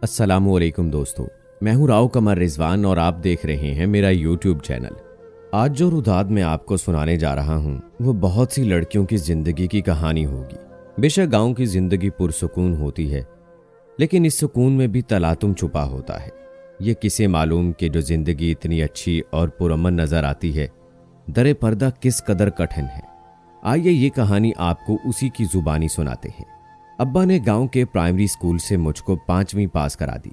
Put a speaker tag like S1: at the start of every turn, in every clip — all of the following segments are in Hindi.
S1: अस्सलामुअलैकुम दोस्तों, मैं हूं राव कमर रिजवान और आप देख रहे हैं मेरा यूट्यूब चैनल। आज जो रुदाद मैं आपको सुनाने जा रहा हूं वो बहुत सी लड़कियों की जिंदगी की कहानी होगी। बेशक गांव की जिंदगी पुरसुकून होती है, लेकिन इस सुकून में भी तलातुम छुपा होता है। ये किसे मालूम कि जो जिंदगी इतनी अच्छी और पुरअमन नजर आती है, दरे पर्दा किस कदर कठिन है। आइए ये कहानी आपको उसी की जुबानी सुनाते हैं। अब्बा ने गांव के प्राइमरी स्कूल से मुझको 5वीं पास करा दी,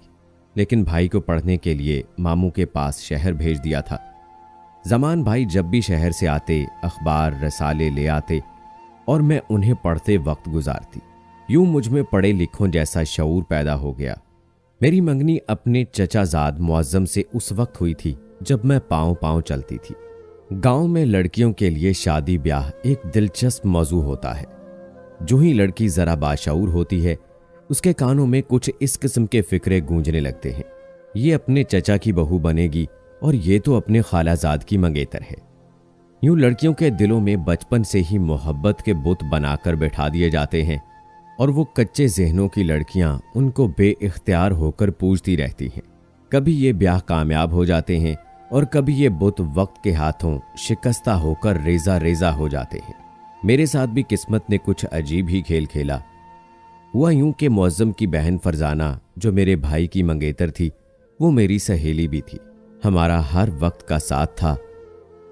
S1: लेकिन भाई को पढ़ने के लिए मामू के पास शहर भेज दिया था। जमान भाई जब भी शहर से आते अखबार रसाले ले आते और मैं उन्हें पढ़ते वक्त गुजारती। यूं मुझ में पढ़े लिखों जैसा शऊर पैदा हो गया। मेरी मंगनी अपने चचाजाद मुअज्जम से उस वक्त हुई थी जब मैं पांव पांव चलती थी। गांव में लड़कियों के लिए शादी ब्याह एक दिलचस्प मौजू होता है। जो ही लड़की जरा बाशऊर होती है, उसके कानों में कुछ इस किस्म के फिक्रे गूंजने लगते हैं। ये अपने चचा की बहू बनेगी और ये तो अपने खालाजाद की मंगेतर है। यूं लड़कियों के दिलों में बचपन से ही मोहब्बत के बुत बनाकर बैठा दिए जाते हैं और वो कच्चे जहनों की लड़कियां उनको बेइख्तियार होकर पूजती रहती हैं। कभी ये ब्याह कामयाब हो जाते हैं और कभी ये बुत वक्त के हाथों शिकस्ता होकर रेजा रेजा हो जाते हैं। मेरे साथ भी किस्मत ने कुछ अजीब ही खेल खेला। हुआ यूं कि मुअज्जम की बहन फरजाना, जो मेरे भाई की मंगेतर थी, वो मेरी सहेली भी थी। हमारा हर वक्त का साथ था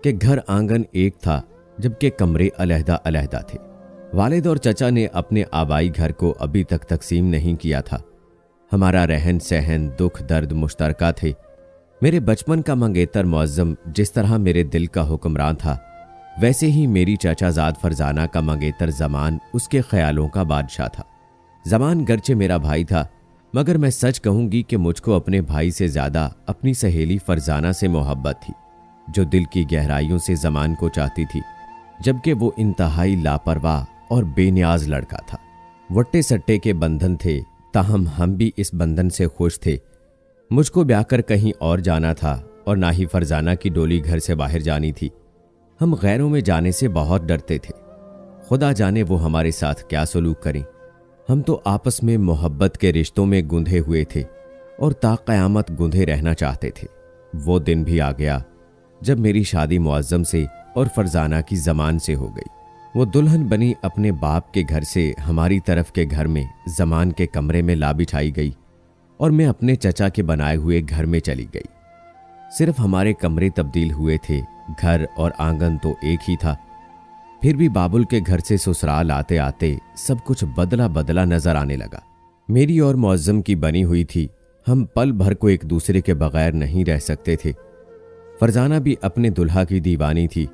S1: कि घर आंगन एक था, जबकि कमरे अलहदा अलहदा थे। वालिद और चचा ने अपने आबाई घर को अभी तक तकसीम नहीं किया था। हमारा रहन सहन दुख दर्द मुश्तरका थे। मेरे बचपन का मंगेतर मुअज्जम जिस तरह मेरे दिल का हुक्मरान था, वैसे ही मेरी चाचाजाद फरजाना का मंगेतर जमान उसके ख्यालों का बादशाह था। जमान गर्चे मेरा भाई था, मगर मैं सच कहूंगी कि मुझको अपने भाई से ज्यादा अपनी सहेली फरजाना से मोहब्बत थी, जो दिल की गहराइयों से जमान को चाहती थी, जबकि वो इंतहाई लापरवाह और बेनियाज लड़का था। वट्टे सट्टे के बंधन थे, ताहम हम भी इस बंधन से खुश थे। मुझको ब्याह कर कहीं और जाना था और ना ही फरजाना की डोली घर से बाहर जानी थी। हम गैरों में जाने से बहुत डरते थे। खुदा जाने वो हमारे साथ क्या सलूक करें। हम तो आपस में मोहब्बत के रिश्तों में गुंधे हुए थे और ता क़यामत गुंधे रहना चाहते थे। वो दिन भी आ गया जब मेरी शादी मुअज्जम से और फरजाना की जमान से हो गई। वो दुल्हन बनी अपने बाप के घर से हमारी तरफ के घर में जमान के कमरे में ला बिछाई गई और मैं अपने चचा के बनाए हुए घर में चली गई। सिर्फ हमारे कमरे तब्दील हुए थे, घर और आंगन तो एक ही था। फिर भी बाबुल के घर से ससुराल आते आते सब कुछ बदला बदला नजर आने लगा। मेरी और मुअज्जम की बनी हुई थी, हम पल भर को एक दूसरे के बगैर नहीं रह सकते थे। फरजाना भी अपने दुल्हा की दीवानी थी,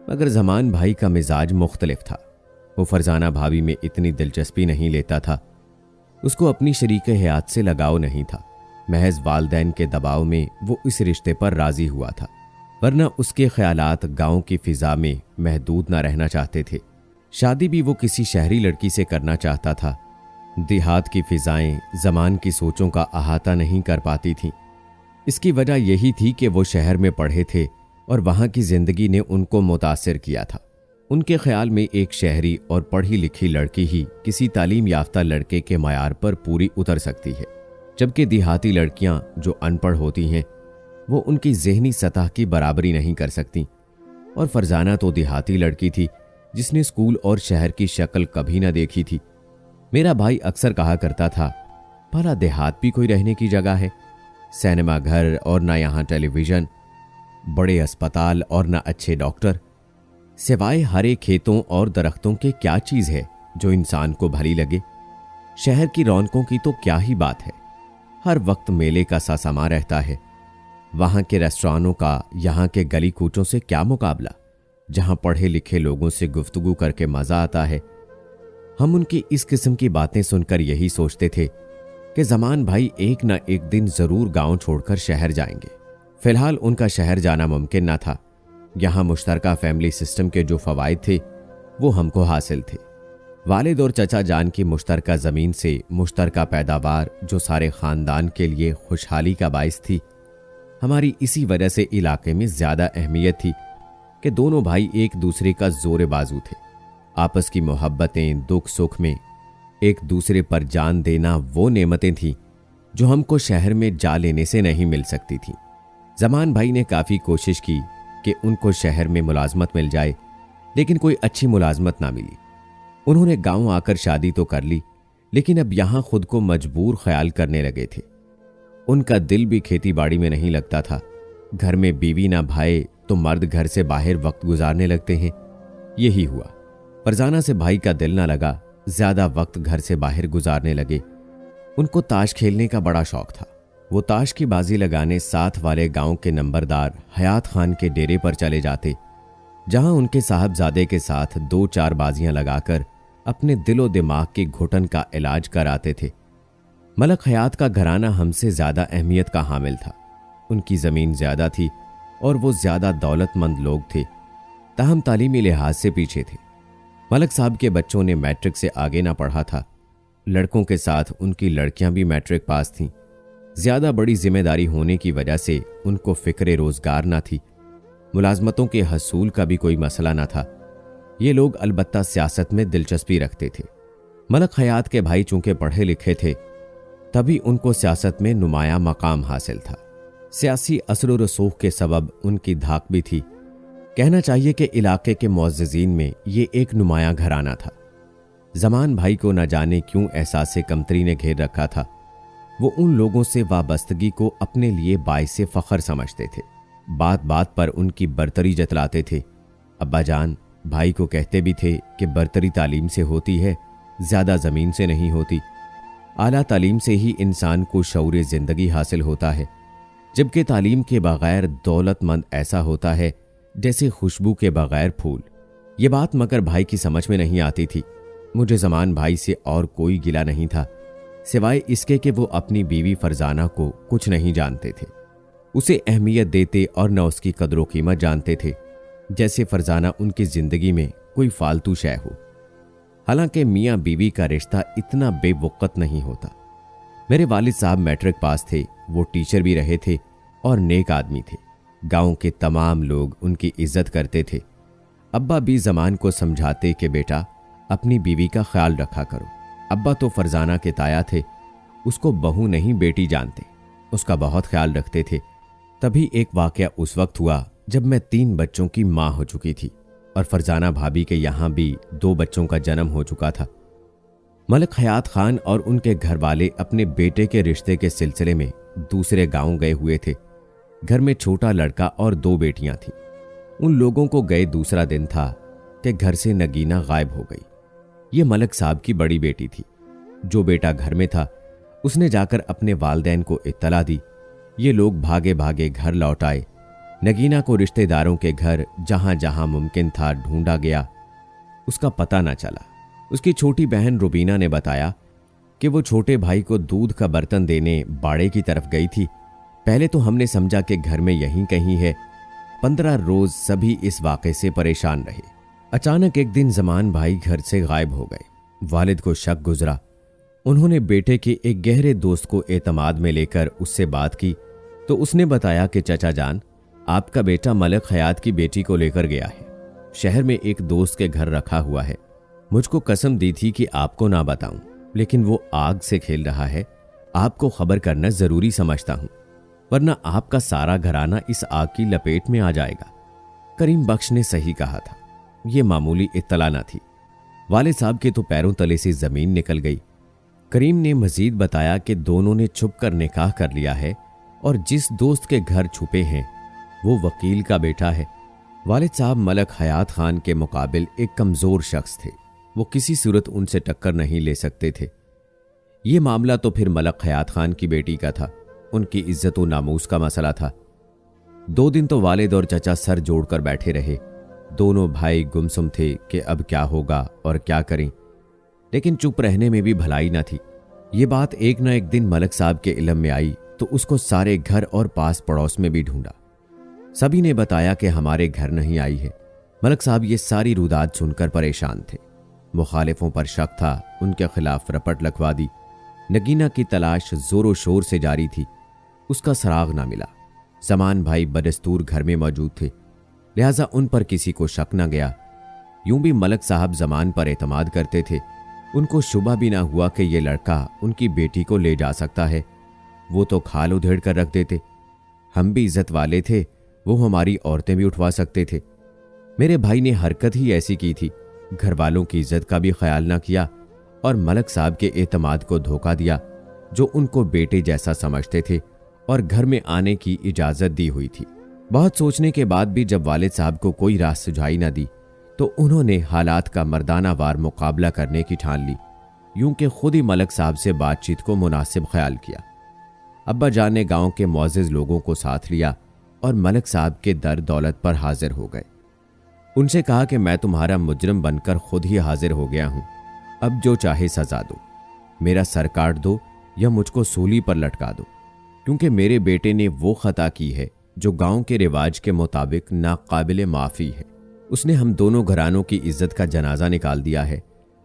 S1: मगर जमान भाई का मिजाज मुख्तलिफ था। वो फरजाना भाभी में इतनी दिलचस्पी नहीं लेता था। उसको अपनी शरीके हयात से लगाव नहीं था। महज वालदैन के दबाव में वो इस रिश्ते पर राजी हुआ था, वरना उसके ख्यालात गांव की फिजा में महदूद न रहना चाहते थे। शादी भी वो किसी शहरी लड़की से करना चाहता था। देहात की फिजाएं जमान की सोचों का अहाता नहीं कर पाती थीं। इसकी वजह यही थी कि वो शहर में पढ़े थे और वहां की जिंदगी ने उनको मुतासिर किया था। उनके ख्याल में एक शहरी और पढ़ी लिखी लड़की ही किसी तालीम याफ्ता लड़के के मयार पर पूरी उतर सकती है, जबकि देहाती लड़कियां जो अनपढ़ होती हैं वो उनकी ज़हनी सतह की बराबरी नहीं कर सकती। और फरजाना तो देहाती लड़की थी जिसने स्कूल और शहर की शक्ल कभी न देखी थी। मेरा भाई अक्सर कहा करता था, भला देहात भी कोई रहने की जगह है? सिनेमा घर और ना यहाँ टेलीविज़न, बड़े अस्पताल और ना अच्छे डॉक्टर, सिवाय हरे खेतों और दरख्तों के क्या चीज़ है जो इंसान को भली लगे? शहर की रौनकों की तो क्या ही बात है, हर वक्त मेले का सा समा रहता है। वहां के रेस्टोरेंटों का यहाँ के गली कूचों से क्या मुकाबला, जहां पढ़े लिखे लोगों से गुफ्तगू करके मजा आता है। हम उनकी इस किस्म की बातें सुनकर यही सोचते थे कि जमान भाई एक ना एक दिन जरूर गांव छोड़कर शहर जाएंगे। फिलहाल उनका शहर जाना मुमकिन ना था। यहाँ मुश्तरका फैमिली सिस्टम के जो फवायद थे वो हमको हासिल थे। वालिद और चचा जान की मुश्तरका ज़मीन से मुश्तरका पैदावार जो सारे ख़ानदान के लिए खुशहाली का बाइस थी, हमारी इसी वजह से इलाके में ज़्यादा अहमियत थी कि दोनों भाई एक दूसरे का जोर बाजू थे। आपस की मोहब्बतें दुख सुख में एक दूसरे पर जान देना वो नेमतें थीं जो हमको शहर में जा लेने से नहीं मिल सकती थी। जमान भाई ने काफ़ी कोशिश की कि उनको शहर में मुलाजमत मिल जाए, लेकिन कोई अच्छी मुलाजमत ना मिली। उन्होंने गांव आकर शादी तो कर ली, लेकिन अब यहां खुद को मजबूर ख्याल करने लगे थे। उनका दिल भी खेती बाड़ी में नहीं लगता था। घर में बीवी ना भाई तो मर्द घर से बाहर वक्त गुजारने लगते हैं। यही हुआ। फरजाना से भाई का दिल ना लगा, ज्यादा वक्त घर से बाहर गुजारने लगे। उनको ताश खेलने का बड़ा शौक था। वो ताश की बाजी लगाने साथ वाले गांव के नंबरदार हयात खान के डेरे पर चले जाते, जहां उनके साहबजादे के साथ 2-4 बाजियां लगाकर अपने दिलो दिमाग की घुटन का इलाज कराते थे। मलक हयात का घराना हमसे ज्यादा अहमियत का हामिल था। उनकी जमीन ज्यादा थी और वो ज्यादा दौलतमंद लोग थे, ताहम तालीमी लिहाज से पीछे थे। मलक साहब के बच्चों ने मैट्रिक से आगे ना पढ़ा था। लड़कों के साथ उनकी लड़कियां भी मैट्रिक पास थीं। ज्यादा बड़ी जिम्मेदारी होने की वजह से उनको फिक्रे रोजगार ना थी। मुलाजमतों के हसूल का भी कोई मसला ना था। ये लोग अलबत्ता सियासत में दिलचस्पी रखते थे। मलक हयात के भाई चूंकि पढ़े लिखे थे, तभी उनको सियासत में नुमाया मकाम हासिल था। सियासी असर व रसूख के सबब उनकी धाक भी थी। कहना चाहिए कि इलाके के मुअज़्ज़िज़ीन में ये एक नुमाया घराना था। जमान भाई को न जाने क्यों एहसास कमतरी ने घेर रखा था। वो उन लोगों से वाबस्तगी को अपने लिए बाइसे फख्र समझते थे। बात बात पर उनकी बरतरी जतलाते थे। अब्बा जान भाई को कहते भी थे कि बरतरी तालीम से होती है, ज्यादा जमीन से नहीं होती। आला तालीम से ही इंसान को शऊर जिंदगी हासिल होता है, जबकि तालीम के बगैर दौलतमंद ऐसा होता है जैसे खुशबू के बगैर फूल। ये बात मगर भाई की समझ में नहीं आती थी। मुझे जमान भाई से और कोई गिला नहीं था, सिवाय इसके कि वो अपनी बीवी फरजाना को कुछ नहीं जानते थे, उसे अहमियत देते और न उसकी कदर कीमत जानते थे, जैसे फरजाना उनकी जिंदगी में कोई फालतू शय हो। हालांकि मियाँ बीवी का रिश्ता इतना बेवक़्त नहीं होता। मेरे वालिद साहब मैट्रिक पास थे, वो टीचर भी रहे थे और नेक आदमी थे। गांव के तमाम लोग उनकी इज्जत करते थे। अब्बा भी जमान को समझाते कि बेटा अपनी बीवी का ख्याल रखा करो। अब्बा तो फरजाना के ताया थे, उसको बहू नहीं बेटी जानते, उसका बहुत ख्याल रखते थे। तभी एक वाकया उस वक्त हुआ जब मैं 3 बच्चों की माँ हो चुकी थी और फरजाना भाभी के यहाँ भी 2 बच्चों का जन्म हो चुका था। मलक हयात खान और उनके घर वाले अपने बेटे के रिश्ते के सिलसिले में दूसरे गांव गए हुए थे। घर में छोटा लड़का और 2 बेटियां थीं। उन लोगों को गए दूसरा दिन था कि घर से नगीना गायब हो गई। ये मलक साहब की बड़ी बेटी थी। जो बेटा घर में था उसने जाकर अपने वालिदैन को इत्तला दी। ये लोग भागे भागे घर लौट आए। नगीना को रिश्तेदारों के घर जहां जहां मुमकिन था ढूंढा गया, उसका पता न चला। उसकी छोटी बहन रुबीना ने बताया कि वो छोटे भाई को दूध का बर्तन देने बाड़े की तरफ गई थी। पहले तो हमने समझा कि घर में यहीं कहीं है। 15 रोज सभी इस वाक़े से परेशान रहे। अचानक एक दिन जमान भाई घर से गायब हो गए। वालिद को शक गुजरा। उन्होंने बेटे के एक गहरे दोस्त को एतमाद में लेकर उससे बात की तो उसने बताया कि चचा जान, आपका बेटा मलक हयात की बेटी को लेकर गया है। शहर में एक दोस्त के घर रखा हुआ है। मुझको कसम दी थी कि आपको ना बताऊं, लेकिन वो आग से खेल रहा है। आपको खबर करना जरूरी समझता हूं, वरना आपका सारा घराना इस आग की लपेट में आ जाएगा। करीम बख्श ने सही कहा था। ये मामूली इत्तला न थी। वालिद साहब के तो पैरों तले से जमीन निकल गई। करीम ने मजीद बताया कि दोनों ने छुप कर निकाह कर लिया है और जिस दोस्त के घर छुपे हैं वो वकील का बेटा है। वालिद साहब मलक हयात खान के मुकाबिल एक कमजोर शख्स थे। वो किसी सूरत उनसे टक्कर नहीं ले सकते थे। ये मामला तो फिर मलक हयात खान की बेटी का था। उनकी इज्जत व नामूस का मसला था। 2 दिन तो वालिद और चचा सर जोड़कर बैठे रहे। दोनों भाई गुमसुम थे कि अब क्या होगा और क्या करें, लेकिन चुप रहने में भी भलाई न थी। ये बात एक न एक दिन मलक साहब के इल्म में आई तो उसको सारे घर और पास पड़ोस में भी ढूंढा। सभी ने बताया कि हमारे घर नहीं आई है। मलक साहब ये सारी रुदात सुनकर परेशान थे। मुखालिफों पर शक था, उनके खिलाफ रपट लखवा दी। नगीना की तलाश जोरों शोर से जारी थी। उसका सराग ना मिला। जमान भाई बदस्तूर घर में मौजूद थे, लिहाजा उन पर किसी को शक न गया। यूं भी मलक साहब जमान पर एतमाद करते थे। उनको शुबा भी ना हुआ कि यह लड़का उनकी बेटी को ले जा सकता है। वो तो खाल उधेड़ कर रख देते। हम भी इज्जत वाले थे, वो हमारी औरतें भी उठवा सकते थे। मेरे भाई ने हरकत ही ऐसी की थी, घर वालों की इज्जत का भी ख्याल ना किया और मलक साहब के एतमाद को धोखा दिया, जो उनको बेटे जैसा समझते थे और घर में आने की इजाजत दी हुई थी। बहुत सोचने के बाद भी जब वालिद साहब को कोई राह सुझाई ना दी तो उन्होंने हालात का मर्दाना वार मुकाबला करने की ठान ली। यूं कि खुद ही मलक साहब से बातचीत को मुनासिब ख्याल किया। अब्बा जान ने गांव के मुअज़्ज़िज़ लोगों को साथ लिया और मलक साहब के दर दौलत पर हाजिर हो गए। उनसे कहा कि मैं तुम्हारा मुजरिम बनकर खुद ही हाजिर हो गया हूं, अब जो चाहे सजा दो, मेरा सर काट दो या मुझको सूली पर लटका दो, क्योंकि मेरे बेटे ने वो खता की है जो गांव के रिवाज के मुताबिक नाकाबिले माफ़ी है। उसने हम दोनों घरानों की इज्जत का जनाजा निकाल दिया है।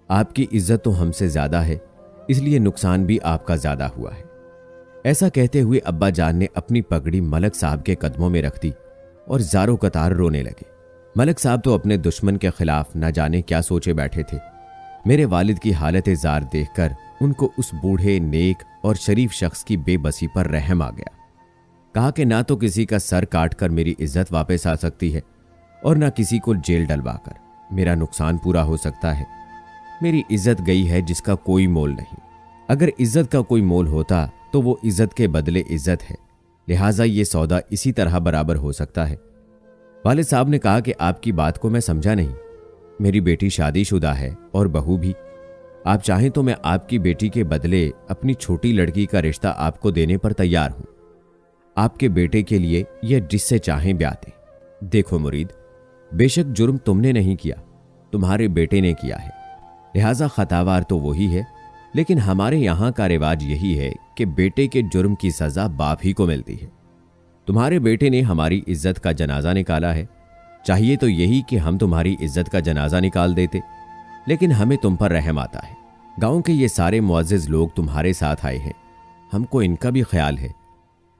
S1: आपकी इज्जत तो हमसे ज्यादा है, इसलिए नुकसान भी आपका ज्यादा हुआ है। ऐसा कहते हुए अब्बा जान ने अपनी पगड़ी मलक साहब के कदमों में रख दी और ज़ारो कतार रोने लगे। मलक साहब तो अपने दुश्मन के खिलाफ न जाने क्या सोचे बैठे थे। मेरे वालिद की हालत जार देखकर उनको उस बूढ़े, नेक और शरीफ शख्स की बेबसी पर रहम आ गया। कहा कि ना तो किसी का सर काटकर मेरी इज्जत वापस आ सकती है और ना किसी को जेल डलवाकर मेरा नुकसान पूरा हो सकता है। मेरी इज्जत गई है जिसका कोई मोल नहीं। अगर इज्जत का कोई मोल होता तो वो इज्जत के बदले इज्जत है, लिहाजा ये सौदा इसी तरह बराबर हो सकता है। वालिद साहब ने कहा कि आपकी बात को मैं समझा नहीं। मेरी बेटी शादीशुदा है और बहू भी। आप चाहें तो मैं आपकी बेटी के बदले अपनी छोटी लड़की का रिश्ता आपको देने पर तैयार हूं। आपके बेटे के लिए यह जिससे चाहें ब्याह दें। देखो मुरीद, बेशक जुर्म तुमने नहीं किया, तुम्हारे बेटे ने किया है, लिहाजा खतावार तो वही है, लेकिन हमारे यहां का रिवाज यही है कि बेटे के जुर्म की सजा बाप ही को मिलती है। तुम्हारे बेटे ने हमारी इज्जत का जनाजा निकाला है, चाहिए तो यही कि हम तुम्हारी इज्जत का जनाजा निकाल देते, लेकिन हमें तुम पर रहम आता है। गांव के ये सारे मुअज़्ज़िज़ लोग तुम्हारे साथ आए हैं, हमको इनका भी ख्याल है,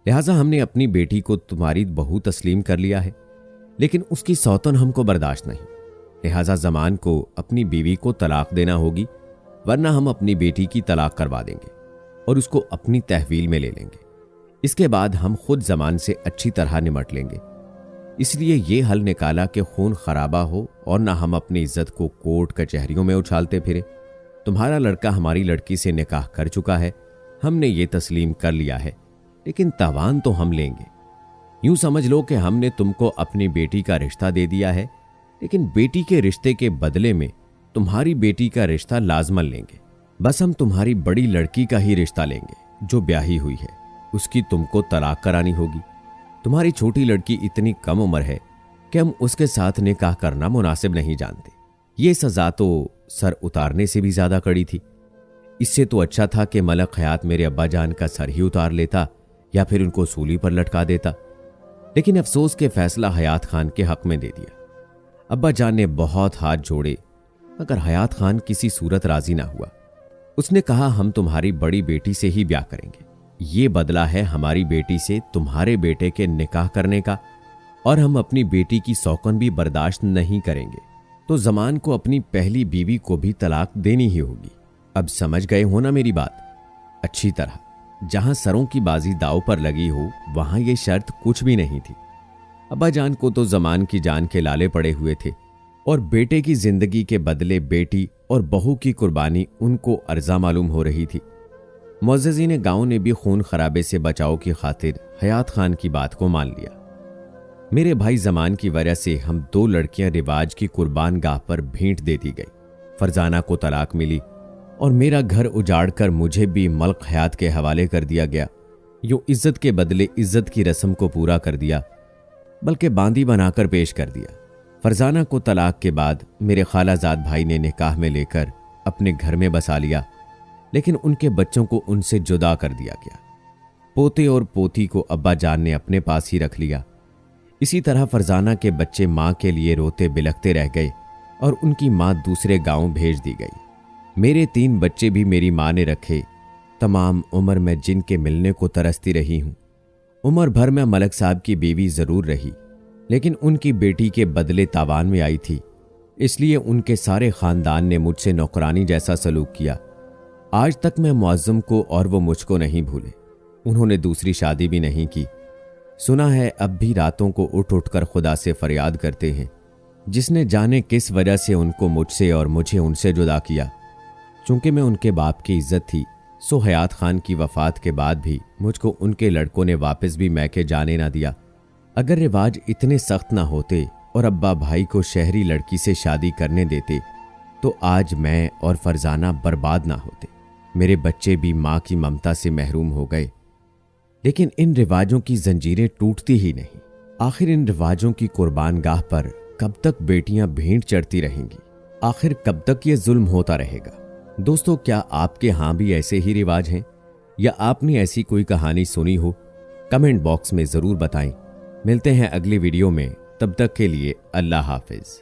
S1: लिहाजा हमने अपनी बेटी को तुम्हारी बहू तस्लीम कर लिया है, लेकिन उसकी सौतन हमको बर्दाश्त नहीं। लिहाजा जमान को अपनी बीवी को तलाक देना होगी, वरना हम अपनी बेटी की तलाक करवा देंगे और उसको अपनी तहवील में ले लेंगे। इसके बाद हम खुद जमान से अच्छी तरह निमट लेंगे। इसलिए ये हल निकाला कि खून खराबा हो और ना हम अपनी इज्जत को कोर्ट कचहरियों में उछालते फिरे। तुम्हारा लड़का हमारी लड़की से निकाह कर चुका है, हमने ये तस्लीम कर लिया है, लेकिन तावान तो हम लेंगे। यूं समझ लो कि हमने तुमको अपनी बेटी का रिश्ता दे दिया है, लेकिन बेटी के रिश्ते के बदले में तुम्हारी बेटी का रिश्ता लाजमन लेंगे। बस हम तुम्हारी बड़ी लड़की का ही रिश्ता लेंगे जो ब्याही हुई है, उसकी तुमको तलाक करानी होगी। तुम्हारी छोटी लड़की इतनी कम उम्र है कि हम उसके साथ निकाह करना मुनासिब नहीं जानते। ये सजा तो सर उतारने से भी ज्यादा कड़ी थी। इससे तो अच्छा था कि मलक हयात मेरे अब्बा जान का सर ही उतार लेता या फिर उनको सूली पर लटका देता, लेकिन अफसोस के फैसला हयात खान के हक में दे दिया। अब्बा जान ने बहुत हाथ जोड़े, मगर हयात खान किसी सूरत राजी ना हुआ। उसने कहा, हम तुम्हारी बड़ी बेटी से ही ब्याह करेंगे, ये बदला है हमारी बेटी से तुम्हारे बेटे के निकाह करने का, और हम अपनी बेटी की सौकन भी बर्दाश्त नहीं करेंगे, तो जमान को अपनी पहली बीवी को भी तलाक देनी ही होगी। अब समझ गए हो ना मेरी बात अच्छी तरह। जहां सरों की बाजी दाव पर लगी हो वहां ये शर्त कुछ भी नहीं थी। अब्बा जान को तो जमान की जान के लाले पड़े हुए थे और बेटे की जिंदगी के बदले बेटी और बहू की कुर्बानी उनको अर्जा मालूम हो रही थी। मुअज़्ज़िज़ीन गांव ने भी खून खराबे से बचाव की खातिर हयात खान की बात को मान लिया। मेरे भाई जमान की वजह से हम 2 लड़कियां रिवाज की कुर्बान गाह पर भेंट दे दी गई। फरजाना को तलाक मिली और मेरा घर उजाड़ कर मुझे भी मल्क हयात के हवाले कर दिया गया। यूं इज्जत के बदले इज्जत की रस्म को पूरा कर दिया, बल्कि बांदी बनाकर पेश कर दिया। फरजाना को तलाक के बाद मेरे खालाजाद भाई ने निकाह में लेकर अपने घर में बसा लिया, लेकिन उनके बच्चों को उनसे जुदा कर दिया गया। पोते और पोती को अब्बा जान ने अपने पास ही रख लिया। इसी तरह फरजाना के बच्चे माँ के लिए रोते बिलखते रह गए और उनकी माँ दूसरे गांव भेज दी गई। मेरे 3 बच्चे भी मेरी माँ ने रखे। तमाम उम्र मैं जिनके मिलने को तरसती रही हूँ। उम्र भर मैं मलक साहब की बीवी जरूर रही, लेकिन उनकी बेटी के बदले तावान में आई थी, इसलिए उनके सारे खानदान ने मुझसे नौकरानी जैसा सलूक किया। आज तक मैं मुअज्जम को और वो मुझको नहीं भूले। उन्होंने दूसरी शादी भी नहीं की। सुना है अब भी रातों को उठ उठकर खुदा से फरियाद करते हैं, जिसने जाने किस वजह से उनको मुझसे और मुझे उनसे जुदा किया। चूंकि मैं उनके बाप की इज्जत थी, सो हयात खान की वफात के बाद भी मुझको उनके लड़कों ने वापस भी मैके जाने ना दिया। अगर रिवाज इतने सख्त ना होते और अब्बा भाई को शहरी लड़की से शादी करने देते तो आज मैं और फरजाना बर्बाद ना होते। मेरे बच्चे भी माँ की ममता से महरूम हो गए। लेकिन इन रिवाजों की जंजीरें टूटती ही नहीं। आखिर इन रिवाजों की कुर्बान गाह पर कब तक बेटियां भेंट चढ़ती रहेंगी? आखिर कब तक ये जुल्म होता रहेगा? दोस्तों, क्या आपके यहाँ भी ऐसे ही रिवाज हैं या आपने ऐसी कोई कहानी सुनी हो? कमेंट बॉक्स में जरूर बताएं। मिलते हैं अगली वीडियो में, तब तक के लिए अल्लाह हाफिज।